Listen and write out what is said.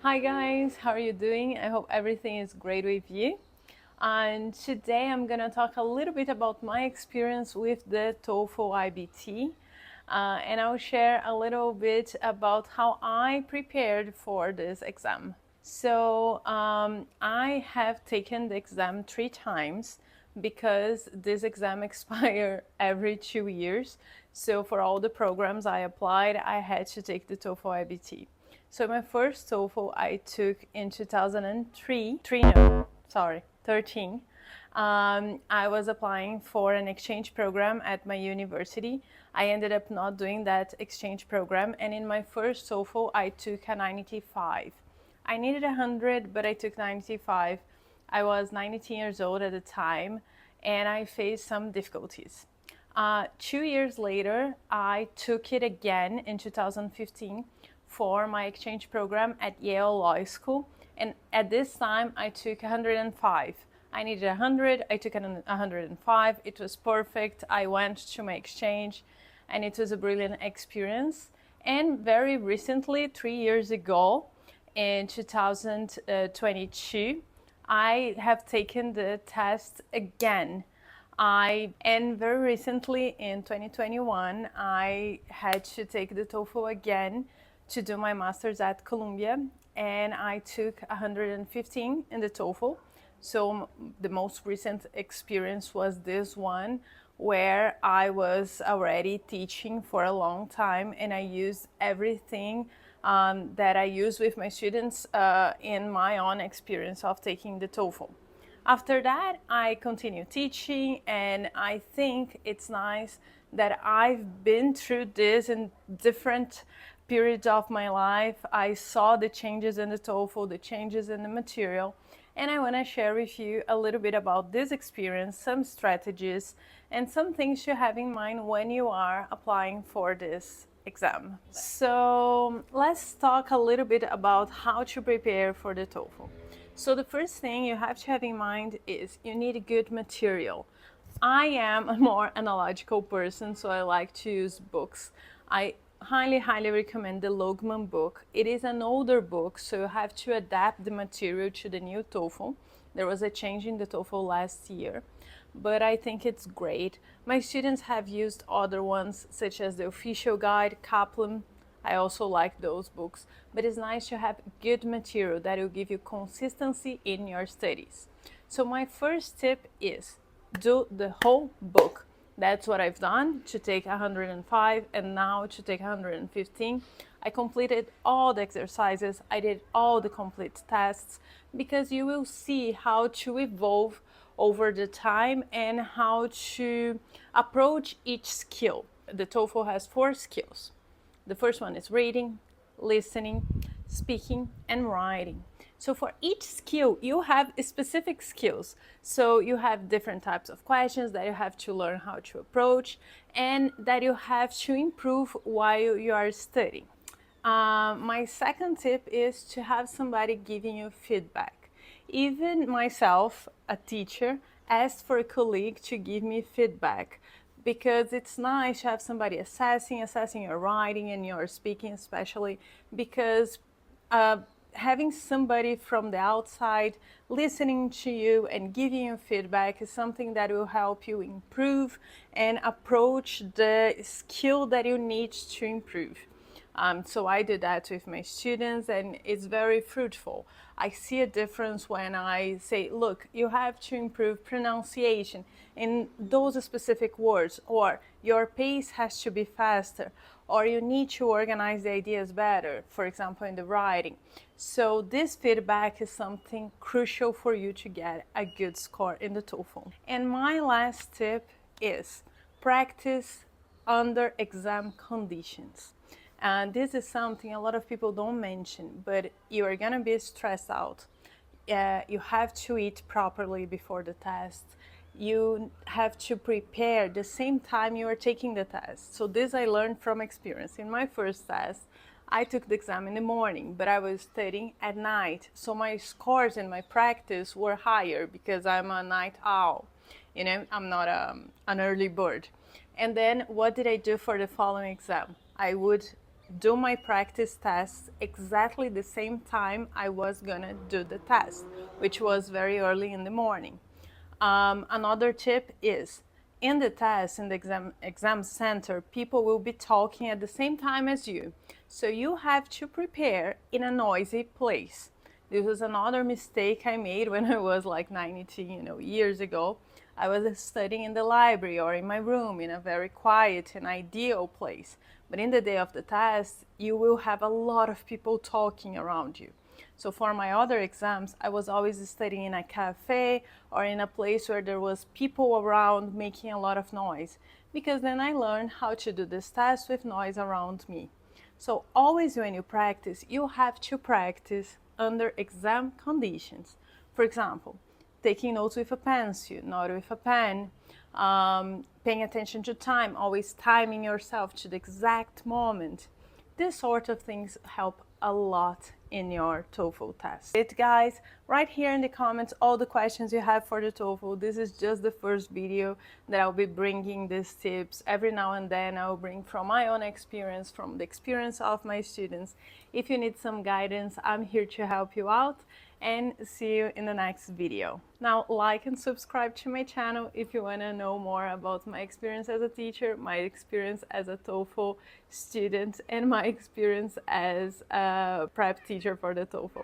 Hi guys, how are you doing? I hope everything is great with you. And today I'm gonna talk a little bit about my experience with the TOEFL iBT. And I'll share a little bit about how I prepared for this exam. I have taken the exam 3 times because this exam expires every 2 years. So for all the programs I applied, I had to take the TOEFL iBT. So my first TOEFL I took in 13. I was applying for an exchange program at my university. I ended up not doing that exchange program, and in my first TOEFL I took a 95. I needed 100, but I took 95. I was 19 years old at the time, and I faced some difficulties. 2 years later, I took it again in 2015 for my exchange program at Yale Law School, and at this time I took 105. I needed 100, I took 105, it was perfect. I went to my exchange, and it was a brilliant experience. And very recently, 3 years ago, in 2022, I have taken the test again. And very recently in 2021, I had to take the TOEFL again to do my master's at Columbia, and I took 115 in the TOEFL. So the most recent experience was this one, where I was already teaching for a long time, and I used everything that I use with my students in my own experience of taking the TOEFL. After that, I continue teaching, and I think it's nice that I've been through this in different periods of my life. I saw the changes in the TOEFL, the changes in the material, and I want to share with you a little bit about this experience, some strategies, and some things to have in mind when you are applying for this exam. So let's talk a little bit about how to prepare for the TOEFL. So the first thing you have to have in mind is you need good material. I am a more analogical person, so I like to use books. I highly recommend the Logman book. It is an older book, so you have to adapt the material to the new TOEFL. There was a change in the TOEFL last year, but I think it's great. My students have used other ones, such as the Official Guide, Kaplan. I also like those books, but it's nice to have good material that will give you consistency in your studies. So my first tip is do the whole book. That's what I've done to take 105 and now to take 115. I completed all the exercises, I did all the complete tests, because you will see how to evolve over the time and how to approach each skill. The TOEFL has 4 skills. The first one is reading, listening, speaking, and writing. So for each skill, you have specific skills. So you have different types of questions that you have to learn how to approach and that you have to improve while you are studying. My second tip is to have somebody giving you feedback. Even myself, a teacher, asked for a colleague to give me feedback, because it's nice to have somebody assessing your writing and your speaking, especially because having somebody from the outside listening to you and giving you feedback is something that will help you improve and approach the skill that you need to improve. So I do that with my students, and it's very fruitful. I see a difference when I say, look, you have to improve pronunciation in those specific words, or your pace has to be faster, or you need to organize the ideas better, for example, in the writing. So this feedback is something crucial for you to get a good score in the TOEFL. And my last tip is practice under exam conditions. And this is something a lot of people don't mention, but you are gonna be stressed out. You have to eat properly before the test. You have to prepare the same time you are taking the test. So this I learned from experience. In my first test, I took the exam in the morning, but I was studying at night. So my scores in my practice were higher because I'm a night owl. You know, I'm not an early bird. And then what did I do for the following exam? I would do my practice tests exactly the same time I was gonna do the test, which was very early in the morning. Another tip is, in the test, in the exam center, people will be talking at the same time as you. So you have to prepare in a noisy place. This was another mistake I made when I was like 19, years ago. I was studying in the library or in my room in a very quiet and ideal place. But in the day of the test, you will have a lot of people talking around you. So for my other exams, I was always studying in a cafe or in a place where there was people around making a lot of noise, because then I learned how to do this test with noise around me. So always when you practice, you have to practice under exam conditions. For example, taking notes with a pencil, not with a pen, paying attention to time, always timing yourself to the exact moment. This sort of things help a lot in your TOEFL test. It, guys, right here in the comments all the questions you have for the TOEFL. This is just the first video that I'll be bringing these tips. Every now and then I'll bring from my own experience, from the experience of my students. If you need some guidance, I'm here to help you out, and see you in the next video. Now, like and subscribe to my channel if you want to know more about my experience as a teacher, my experience as a TOEFL student, and my experience as a prep teacher for the TOEFL.